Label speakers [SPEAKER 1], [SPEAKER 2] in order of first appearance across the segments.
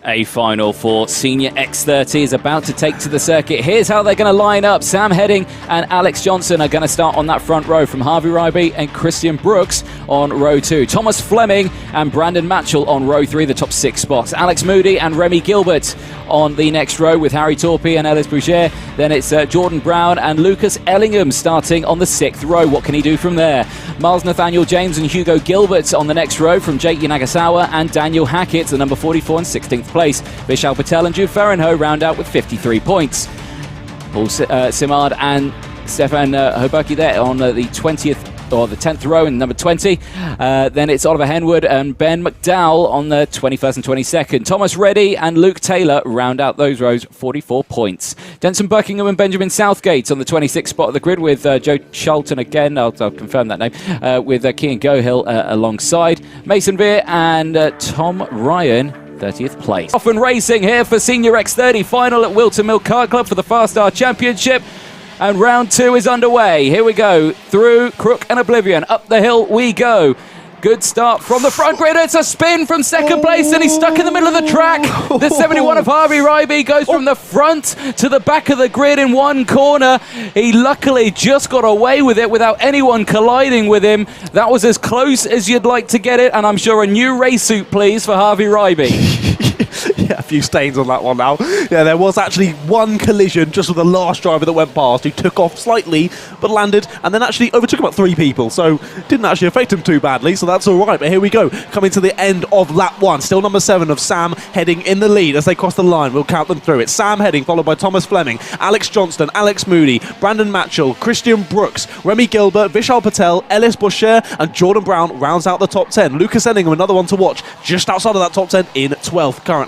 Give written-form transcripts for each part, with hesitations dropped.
[SPEAKER 1] A final for Senior X30 is about to take to the circuit. Here's how they're going to line up. Sam Heading and Alex Johnson are going to start on that front row from Harvey Ryby and Christian Brooks on row 2. Thomas Fleming and Brandon Matchell on row 3, the top 6 spots. Alex Moody and Remy Gilbert on the next row with Harry Torpy and Ellis Boucher. Then it's Jordan Brown and Lucas Ellingham starting on the 6th row. What can he do from there? Miles Nathaniel James and Hugo Gilbert on the next row from Jake Yanagasawa and Daniel Hackett, the number 44 and 16th place. Vishal Patel and Jude Ferrenho round out with 53 points. Paul Simard and Stefan Hoberki there on the 20th or the 10th row in number 20. Then it's Oliver Henwood and Ben McDowell on the 21st and 22nd. Thomas Reddy and Luke Taylor round out those rows, 44 points. Denson Buckingham and Benjamin Southgate on the 26th spot of the grid with Joe Charlton again, I'll confirm that name, with Kean Gohill alongside. Mason Veer and Tom Ryan, 30th place. Often racing here for Senior X30 final at Whilton Mill Kart Club for the Fast Star Championship. And round 2 is underway. Here we go. Through Crook and Oblivion. Up the hill we go. Good start from the front grid. It's a spin from second place, and he's stuck in the middle of the track. The 71 of Harvey Ryby goes from the front to the back of the grid in one corner. He luckily just got away with it without anyone colliding with him. That was as close as you'd like to get it, and I'm sure a new race suit, please, for Harvey Ryby.
[SPEAKER 2] Yeah, a few stains on that one now. Yeah, there was actually one collision just with the last driver that went past, who took off slightly but landed and then actually overtook about 3 people, so didn't actually affect him too badly, so that's all right. But here we go, coming to the end of lap 1. Still number 7 of Sam Heading in the lead as they cross the line. We'll count them through. It's Sam Heading followed by Thomas Fleming, Alex Johnston, Alex Moody, Brandon Matchell, Christian Brooks, Remy Gilbert, Vishal Patel, Ellis Boucher and Jordan Brown rounds out the top 10. Lucas Ellingham, another one to watch, just outside of that top 10 in 12th currently.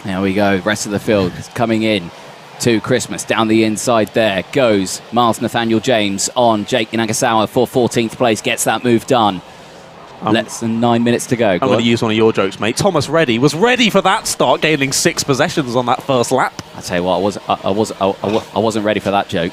[SPEAKER 1] There we go, rest of the field is coming in to Christmas. Down the inside there goes Miles Nathaniel James on Jake Yanagasawa for 14th place, gets that move done. Less than 9 minutes to go.
[SPEAKER 2] I'm going to use one of your jokes, mate. Thomas Reddy was ready for that start, gaining 6 possessions on that first lap.
[SPEAKER 1] I tell you what, I wasn't ready for that joke.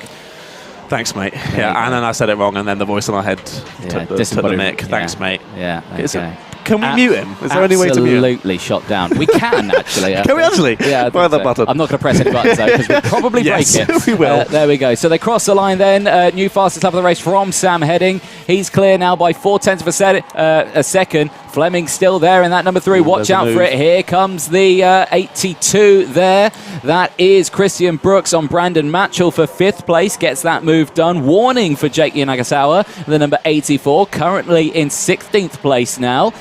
[SPEAKER 2] Thanks, mate. Yeah, and then I said it wrong, and then the voice in my head took the mic. Thanks, mate.
[SPEAKER 1] Yeah, okay.
[SPEAKER 2] Can we mute him? Is there any way to mute him?
[SPEAKER 1] Absolutely shot down. We can, actually.
[SPEAKER 2] Can we actually?
[SPEAKER 1] Yeah,
[SPEAKER 2] Where the button?
[SPEAKER 1] I'm not going to press any buttons, though, because we'll probably break it.
[SPEAKER 2] We will.
[SPEAKER 1] There we go. So they cross the line then. New fastest lap of the race from Sam Heading. He's clear now by 0.4 of a second. Fleming still there in that number 3. Watch out for it. Here comes the 82 there. That is Christian Brooks on Brandon Matchell for 5th place. Gets that move done. Warning for Jake Yanagasawa, the number 84, currently in 16th place now.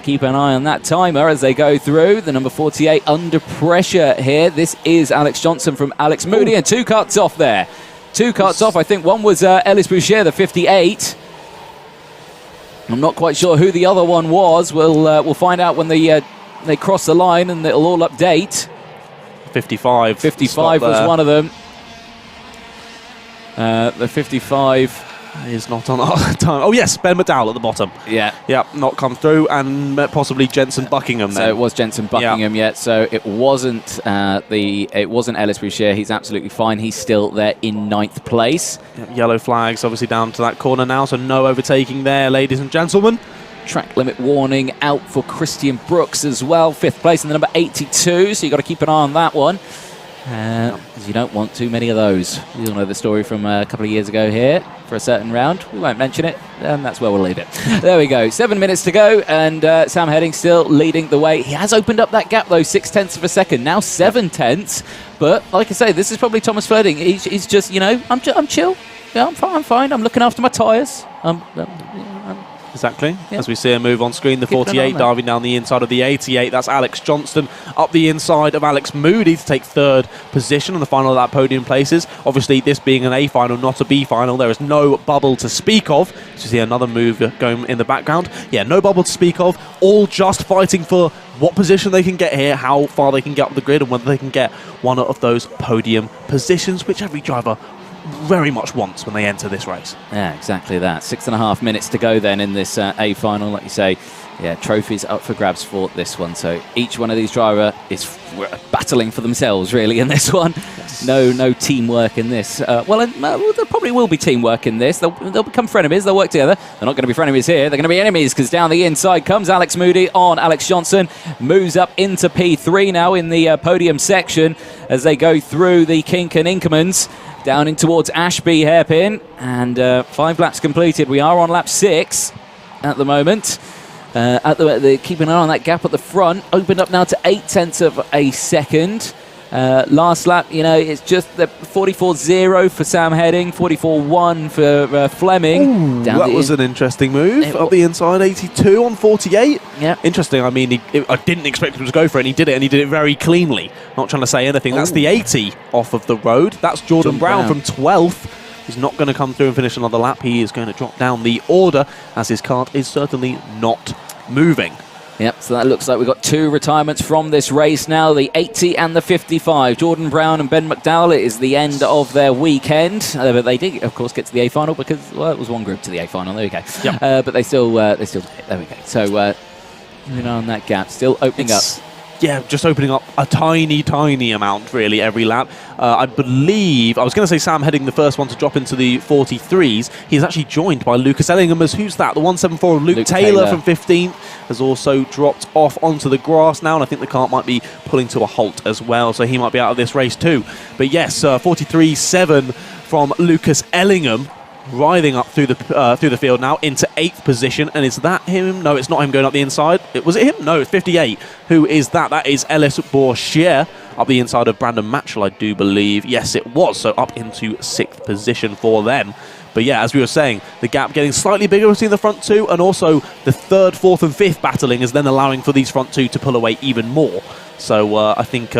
[SPEAKER 1] Keep an eye on that timer as they go through. The number 48 under pressure here. This is Alex Johnson from Alex Moody, and 2 cuts off there. 2 cuts off. I think one was Ellis Boucher, the 58. I'm not quite sure who the other one was. We'll find out when they cross the line, and it'll all update.
[SPEAKER 2] 55.
[SPEAKER 1] 55 was one of them. The 55
[SPEAKER 2] is not on our time. Oh yes, Ben McDowell at the bottom.
[SPEAKER 1] Yeah,
[SPEAKER 2] not come through, and possibly Jensen Buckingham.
[SPEAKER 1] So it was Jensen Buckingham. Yeah. So it wasn't Ellis Boucher. He's absolutely fine. He's still there in 9th place.
[SPEAKER 2] Yellow flags obviously down to that corner now, so no overtaking there, ladies and gentlemen.
[SPEAKER 1] Track limit warning out for Christian Brooks as well. 5th place in the number 82. So you've got to keep an eye on that one. You don't want too many of those. You'll know the story from a couple of years ago here for a certain round. We won't mention it, and that's where we'll leave it. There we go. 7 minutes to go, and Sam Heading still leading the way. He has opened up that gap, though, 0.6 of a second. Now 0.7. But, like I say, this is probably Thomas Fleming. He's just, I'm chill. Yeah, I'm fine. I'm looking after my tyres.
[SPEAKER 2] Exactly. Yeah. As we see him move on screen, the 48 diving down the inside of the 88. That's Alex Johnston up the inside of Alex Moody to take 3rd position on the final of that podium places. Obviously, this being an A final, not a B final, there is no bubble to speak of. So you see another move going in the background. Yeah, no bubble to speak of. All just fighting for what position they can get here, how far they can get up the grid, and whether they can get one of those podium positions, which every driver very much wants when they enter this race.
[SPEAKER 1] Yeah, exactly that. 6.5 minutes to go then in this A final, like you say. Yeah, trophies up for grabs for this one. So each one of these drivers is battling for themselves, really, in this one. Yes. No teamwork in this. Well, there probably will be teamwork in this. They'll become frenemies. They'll work together. They're not going to be frenemies here. They're going to be enemies, because down the inside comes Alex Moody on Alex Johnson. Moves up into P3 now in the podium section as they go through the Kink and Inkermans. Down in towards Ashby hairpin. And 5 laps completed. We are on lap 6 at the moment. Keeping an eye on that gap at the front. Opened up now to 0.8 of a second. Last lap, it's just the 44.0 for Sam Heading, 44.1 for Fleming.
[SPEAKER 2] Ooh, that was an interesting move. Up the inside, 82 on 48.
[SPEAKER 1] Yeah.
[SPEAKER 2] Interesting. I mean, I didn't expect him to go for it, and he did it, and he did it very cleanly. Not trying to say anything. That's the 80 off of the road. That's Jordan Brown from 12th. He's not going to come through and finish another lap. He is going to drop down the order, as his kart is certainly not moving.
[SPEAKER 1] Yep, so that looks like we've got 2 retirements from this race now, the 80 and the 55. Jordan Brown and Ben McDowell, it is the end of their weekend. But they did, of course, get to the A final because, well, it was one group to the A final. There we go. Yep. But they still there we go. So, on that gap, still opening up.
[SPEAKER 2] Yeah, just opening up a tiny amount, really, every lap. I believe, I was going to say Sam Heading, the first one to drop into the 43s. He's actually joined by Lucas Ellingham as, who's that? The 174 of Luke Taylor from 15th has also dropped off onto the grass now, and I think the kart might be pulling to a halt as well, so he might be out of this race too. But yes, 43.7 from Lucas Ellingham, writhing up through the field now into 8th position. And is that him? No, it's not him going up the inside. Was it him? No, it's 58. Who is that? That is Ellis Bourchier up the inside of Brandon Matchell, I do believe. Yes, it was. So up into 6th position for them. But yeah, as we were saying, the gap getting slightly bigger between the front 2, and also the 3rd, 4th and 5th battling is then allowing for these front 2 to pull away even more. So I think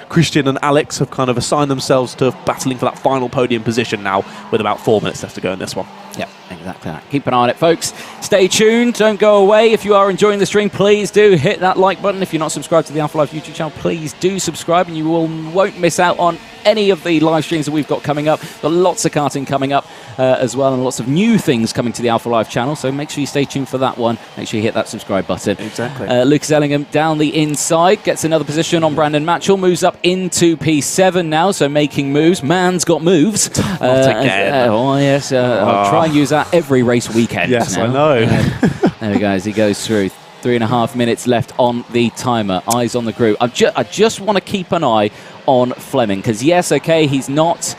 [SPEAKER 2] Christian and Alex have kind of assigned themselves to battling for that final podium position now, with about 4 minutes left to go in this one.
[SPEAKER 1] Yeah, exactly that. Keep an eye on it, folks. Stay tuned. Don't go away. If you are enjoying the stream, please do hit that like button. If you're not subscribed to the Alpha Life YouTube channel, please do subscribe, and you won't miss out on any of the live streams that we've got coming up. Got lots of karting coming up as well, and lots of new things coming to the Alpha Life channel, so make sure you stay tuned for that one. Make sure you hit that subscribe button.
[SPEAKER 2] Exactly.
[SPEAKER 1] Lucas Ellingham down the inside, gets another position on Brandon Matchell, moves up into P7 now, so making moves. Man's got moves.
[SPEAKER 2] Not again.
[SPEAKER 1] Yes, I'll try and use that every race weekend.
[SPEAKER 2] Yes,
[SPEAKER 1] now.
[SPEAKER 2] I know.
[SPEAKER 1] There we go, as he goes through. 3.5 minutes left on the timer. Eyes on the group. I just want to keep an eye on Fleming, because yes, okay, he's not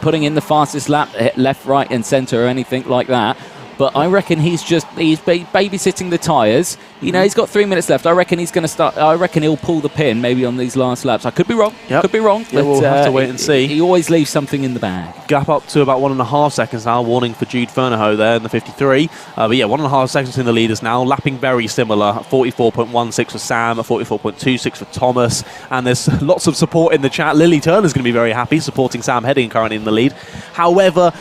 [SPEAKER 1] putting in the fastest lap, left, right and centre or anything like that, but I reckon he's babysitting the tyres. He's got 3 minutes left. I reckon he's going to start. I reckon he'll pull the pin maybe on these last laps. I could be wrong.
[SPEAKER 2] Yep.
[SPEAKER 1] Could be wrong.
[SPEAKER 2] Yeah,
[SPEAKER 1] but,
[SPEAKER 2] we'll have to wait and see.
[SPEAKER 1] He always leaves something in the bag.
[SPEAKER 2] Gap up to about 1.5 seconds now. Warning for Jude Fernahoe there in the 53. But yeah, 1.5 seconds in the leaders now. Lapping very similar. 44.16 for Sam, 44.26 for Thomas. And there's lots of support in the chat. Lily Turner's going to be very happy supporting Sam Heading currently in the lead. However,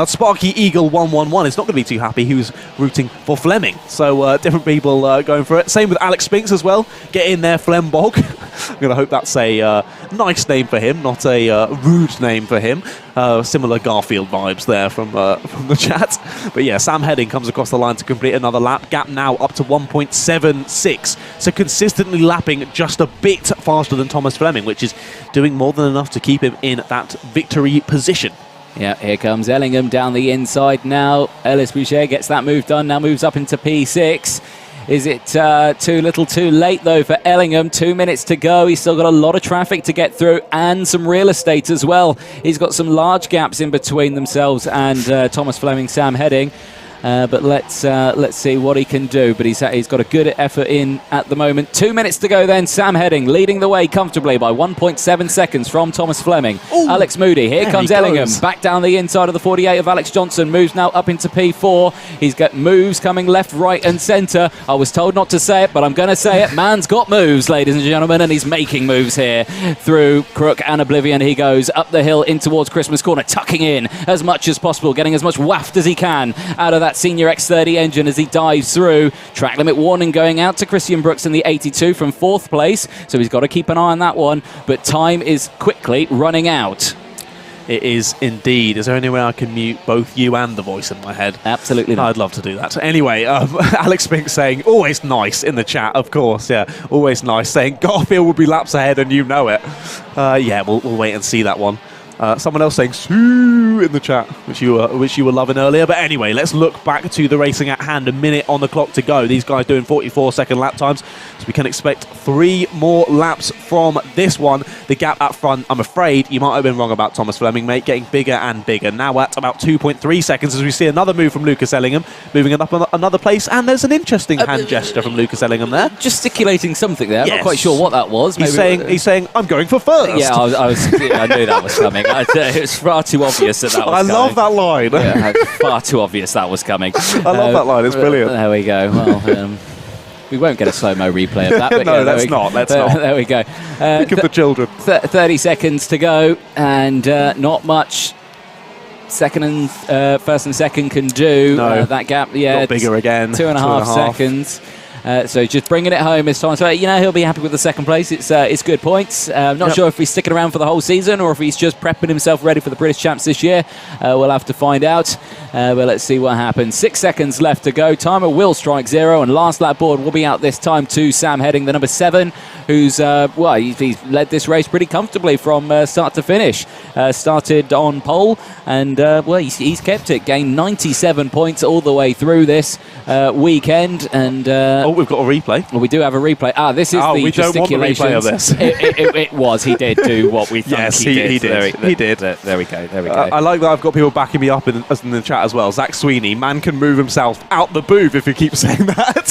[SPEAKER 2] Sparky Eagle 111 is not going to be too happy. He was rooting for Fleming. So different people going for it. Same with Alex Spinks as well. Get in there, Flembog. I'm going to hope that's a nice name for him, not a rude name for him. Similar Garfield vibes there from the chat. But yeah, Sam Heading comes across the line to complete another lap. Gap now up to 1.76. So consistently lapping just a bit faster than Thomas Fleming, which is doing more than enough to keep him in that victory position.
[SPEAKER 1] Yeah, here comes Ellingham down the inside now. Ellis Boucher gets that move done, now moves up into P6. Is it too little too late, though, for Ellingham? 2 minutes to go. He's still got a lot of traffic to get through and some real estate as well. He's got some large gaps in between themselves and Thomas Fleming, Sam Heading. But let's see what he can do. But he's got a good effort in at the moment. 2 minutes to go then. Sam Heading leading the way comfortably by 1.7 seconds from Thomas Fleming. Ooh, Alex Moody. Here comes Ellingham. Back down the inside of the 48 of Alex Johnson. Moves now up into P4. He's got moves coming left, right and centre. I was told not to say it, but I'm going to say it. Man's got moves, ladies and gentlemen, and he's making moves here. Through Crook and Oblivion he goes. Up the hill in towards Christmas Corner, tucking in as much as possible, getting as much waft as he can out of that Senior X30 engine as he dives through. Track limit warning going out to Christian Brooks in the 82 from 4th place, so he's got to keep an eye on that one, but time is quickly running out.
[SPEAKER 2] It is indeed. Is there any way I can mute both you and the voice in my head?
[SPEAKER 1] Absolutely not.
[SPEAKER 2] I'd love to do that. Anyway, Alex Spink saying, always nice in the chat, of course, yeah. Always nice, saying Garfield will be laps ahead and you know it. Yeah, we'll wait and see that one. Someone else saying "Sue" in the chat, which you were loving earlier. But anyway, let's look back to the racing at hand. A minute on the clock to go. These guys doing 44-second lap times, so we can expect 3 more laps from this one. The gap at front, I'm afraid you might have been wrong about Thomas Fleming, mate, getting bigger and bigger. Now at about 2.3 seconds as we see another move from Lucas Ellingham, moving it up another place. And there's an interesting hand gesture from Lucas Ellingham there.
[SPEAKER 1] Gesticulating something there.
[SPEAKER 2] Yes.
[SPEAKER 1] I'm not quite sure what that was.
[SPEAKER 2] He's saying, I'm going for first.
[SPEAKER 1] Yeah, I knew that was coming. It was far too obvious that was coming.
[SPEAKER 2] I love that line.
[SPEAKER 1] Yeah, far too obvious that was coming.
[SPEAKER 2] I love that line. It's brilliant.
[SPEAKER 1] There we go. Well, we won't get a slow-mo replay of that. But
[SPEAKER 2] no,
[SPEAKER 1] yeah,
[SPEAKER 2] let's not.
[SPEAKER 1] There we go.
[SPEAKER 2] Think of the children.
[SPEAKER 1] 30 seconds to go, and not much first and second can do.
[SPEAKER 2] No.
[SPEAKER 1] That gap, yeah.
[SPEAKER 2] Got bigger again.
[SPEAKER 1] 2.5 seconds. So just bringing it home this time. So, he'll be happy with the second place. It's good points. Not sure if he's sticking around for the whole season or if he's just prepping himself ready for the British Champs this year. We'll have to find out. But let's see what happens. 6 seconds left to go. Timer will strike 0, and last lap board will be out this time to Sam Heading, the number 7, who's, he's led this race pretty comfortably from start to finish. Started on pole, and, he's kept it. Gained 97 points all the way through this weekend, and...
[SPEAKER 2] we've got a replay.
[SPEAKER 1] Well, we do have a replay. This is the
[SPEAKER 2] we don't want the replay of this.
[SPEAKER 1] it was. He did do what we thought
[SPEAKER 2] yes,
[SPEAKER 1] he did.
[SPEAKER 2] He did.
[SPEAKER 1] There we go.
[SPEAKER 2] I like that I've got people backing me up in the chat as well. Zach Sweeney, man can move himself out the booth if you keep saying that.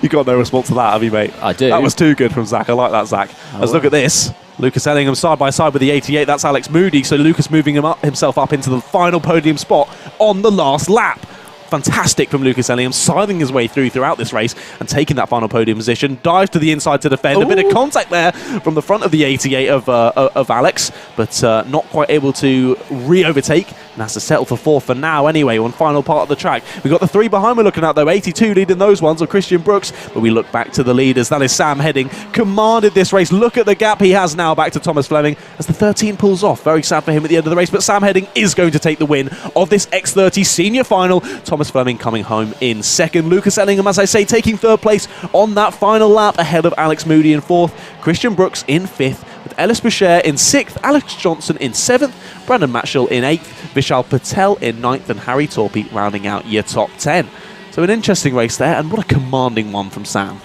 [SPEAKER 2] You got no response to that, have you, mate?
[SPEAKER 1] I do.
[SPEAKER 2] That was too good from Zach. I like that, Zach. Let's look at this. Lucas Ellingham side by side with the 88. That's Alex Moody. So Lucas moving himself up into the final podium spot on the last lap. Fantastic from Lucas Ellingham, scything his way throughout this race and taking that final podium position. Dives to the inside to defend. Ooh. A bit of contact there from the front of the 88 of Alex, but not quite able to re-overtake. And has to settle for 4th for now anyway, on final part of the track. We've got the 3 behind we're looking at though. 82 leading those ones of Christian Brooks, but we look back to the leaders. That is Sam Heading, commanded this race. Look at the gap he has now back to Thomas Fleming as the 13 pulls off. Very sad for him at the end of the race, but Sam Heading is going to take the win of this X30 senior final. Thomas Fleming coming home in 2nd. Lucas Ellingham, as I say, taking 3rd place on that final lap ahead of Alex Moody in 4th. Christian Brooks in 5th, with Ellis Boucher in 6th, Alex Johnson in 7th, Brandon Matchell in 8th, Vishal Patel in 9th, and Harry Torpy rounding out your top 10. So an interesting race there, and what a commanding one from Sam.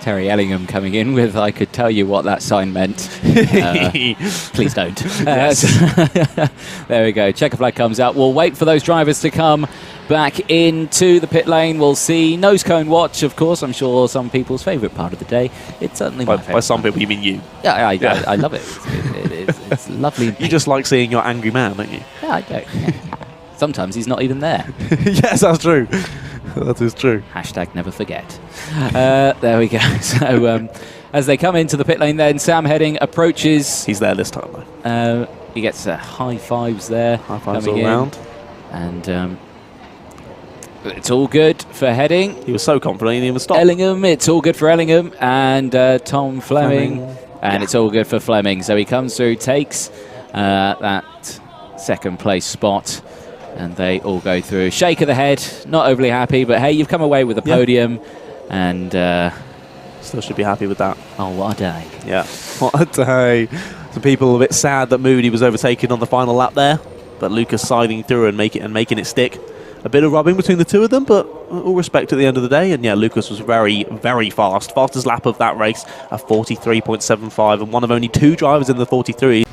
[SPEAKER 1] Terry Ellingham coming in with, I could tell you what that sign meant. Please don't. There we go. Checker flag comes out. We'll wait for those drivers to come back into the pit lane. We'll see nose cone watch, of course. I'm sure some people's favourite part of the day. It's certainly my favourite.
[SPEAKER 2] By some people, you mean you?
[SPEAKER 1] Yeah, I love it. It's lovely.
[SPEAKER 2] You just like seeing your angry man, don't you?
[SPEAKER 1] Yeah, I do. Sometimes he's not even there.
[SPEAKER 2] Yes, that's true. That is true.
[SPEAKER 1] Hashtag never forget. There we go. So as they come into the pit lane then, Sam Heading approaches.
[SPEAKER 2] He's there this time though.
[SPEAKER 1] He gets high fives there.
[SPEAKER 2] High fives all around.
[SPEAKER 1] And it's all good for Heading.
[SPEAKER 2] He was so confident he didn't even stop.
[SPEAKER 1] Ellingham, it's all good for Ellingham. And Tom Fleming. And it's all good for Fleming. So he comes through, takes that 2nd place spot. And they all go through. Shake of the head, not overly happy, but hey, you've come away with a podium, and
[SPEAKER 2] still should be happy with that.
[SPEAKER 1] Oh, what a day!
[SPEAKER 2] Yeah, what a day. Some people a bit sad that Moody was overtaken on the final lap there, but Lucas siding through and making it stick. A bit of rubbing between the two of them, but all respect at the end of the day. And yeah, Lucas was very, very fast. Fastest lap of that race at 43.75, and one of only 2 drivers in the 43.